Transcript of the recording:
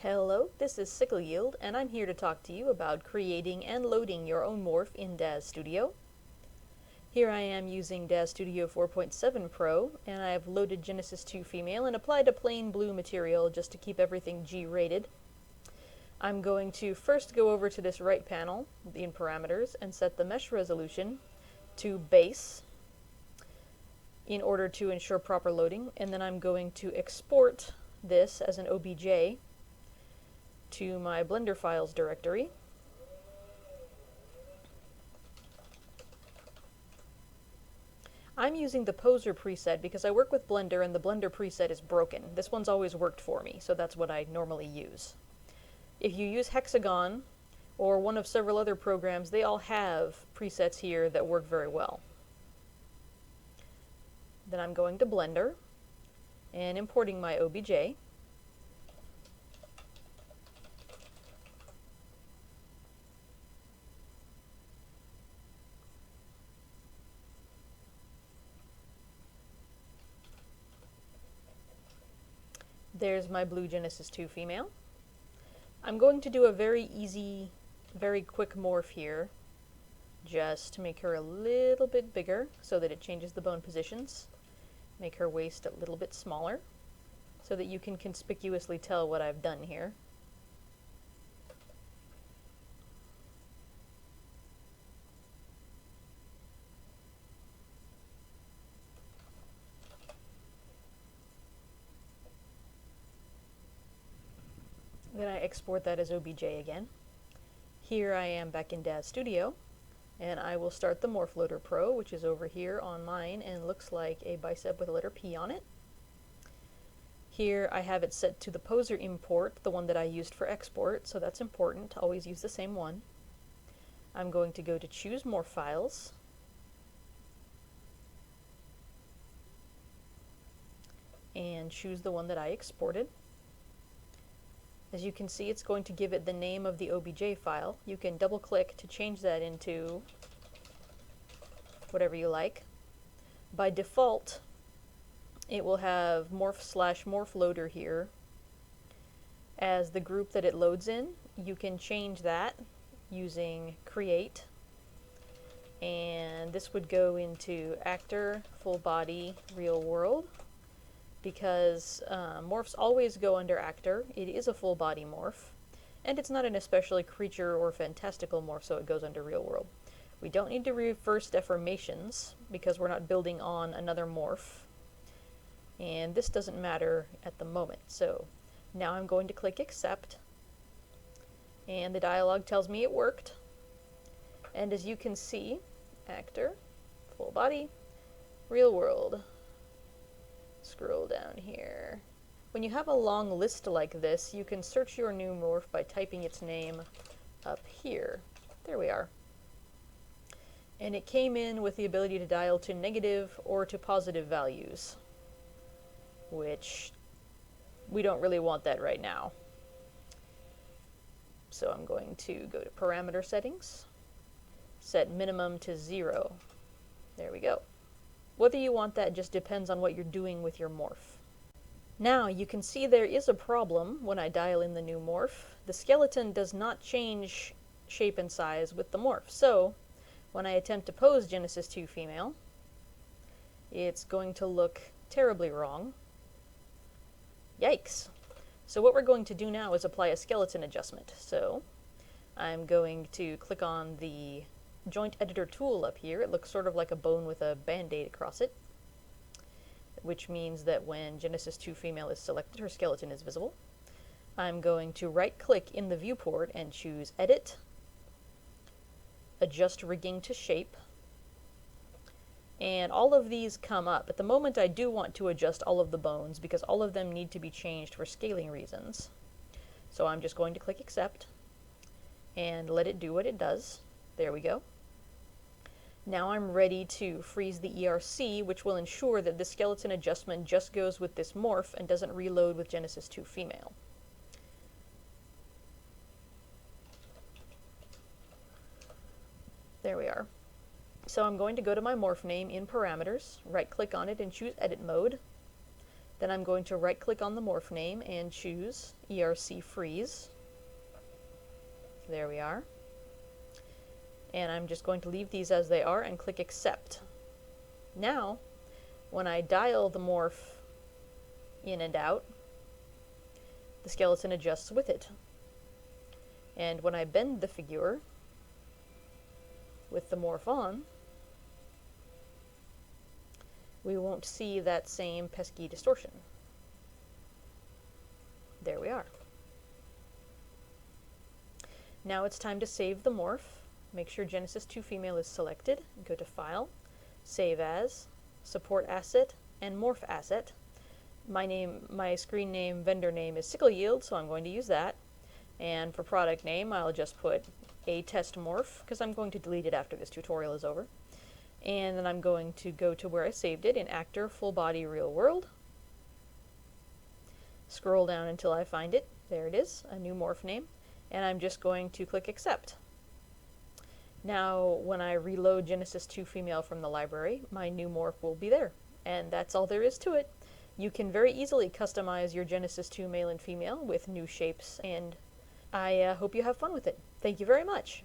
Hello, this is Sickle Yield, and I'm here to talk to you about creating and loading your own morph in DAZ Studio. Here I am using DAZ Studio 4.7 Pro, and I have loaded Genesis 2 Female and applied a plain blue material just to keep everything G-rated. I'm going to first go over to this right panel in Parameters and set the mesh resolution to base in order to ensure proper loading, and then I'm going to export this as an OBJ to my Blender files directory. I'm using the poser preset because I work with Blender and the Blender preset is broken. This one's always worked for me, so that's what I normally use. If you use Hexagon or one of several other programs, they all have presets here that work very well. Then I'm going to Blender and importing my OBJ. There's my blue Genesis 2 Female. I'm going to do a very easy, very quick morph here, just to make her a little bit bigger so that it changes the bone positions. Make her waist a little bit smaller so that you can conspicuously tell what I've done here. Then I export that as OBJ again. Here I am back in DAZ Studio, and I will start the Morph Loader Pro, which is over here on mine and looks like a bicep with a letter P on it. Here I have it set to the poser import, the one that I used for export, so that's important. Always use the same one. I'm going to go to Choose Morph Files, and choose the one that I exported. As you can see, it's going to give it the name of the OBJ file. You can double click to change that into whatever you like. By default, it will have morph/morph loader here as the group that it loads in. You can change that using create, and this would go into actor, full body, real world. Because morphs always go under actor. It is a full body morph, and it's not an especially creature or fantastical morph, so it goes under real world. We don't need to reverse deformations because we're not building on another morph, and this doesn't matter at the moment. So now I'm going to click accept, and the dialog tells me it worked. And as you can see, actor, full body, real world. Scroll down here. When you have a long list like this, you can search your new morph by typing its name up here. There we are. And it came in with the ability to dial to negative or to positive values, which we don't really want that right now. So I'm going to go to parameter settings, set minimum to 0. There we go. Whether you want that just depends on what you're doing with your morph. Now you can see there is a problem when I dial in the new morph. The skeleton does not change shape and size with the morph. So when I attempt to pose Genesis 2 Female, it's going to look terribly wrong. Yikes. So what we're going to do now is apply a skeleton adjustment. So I'm going to click on the joint editor tool up here. It looks sort of like a bone with a band-aid across it, which means that when Genesis 2 Female is selected, her skeleton is visible. I'm going to right-click in the viewport and choose Edit, Adjust Rigging to Shape, and all of these come up. At the moment, I do want to adjust all of the bones because all of them need to be changed for scaling reasons. So I'm just going to click Accept and let it do what it does. There we go. Now I'm ready to freeze the ERC, which will ensure that the skeleton adjustment just goes with this morph and doesn't reload with Genesis 2 Female. There we are. So I'm going to go to my morph name in Parameters, right-click on it and choose Edit Mode. Then I'm going to right click on the morph name and choose ERC freeze. There we are. And I'm just going to leave these as they are and click accept. Now, when I dial the morph in and out, the skeleton adjusts with it. And when I bend the figure with the morph on, we won't see that same pesky distortion. There we are. Now it's time to save the morph. Make sure Genesis 2 Female is selected. Go to File, Save As, Support Asset, and Morph Asset. My screen name, vendor name is Sickle Yield, so I'm going to use that. And for product name, I'll just put a test morph, because I'm going to delete it after this tutorial is over. And then I'm going to go to where I saved it in Actor, Full Body, Real World. Scroll down until I find it. There it is, a new morph name. And I'm just going to click Accept. Now, when I reload Genesis 2 Female from the library, my new morph will be there. And that's all there is to it. You can very easily customize your Genesis 2 Male and Female with new shapes, and I hope you have fun with it. Thank you very much.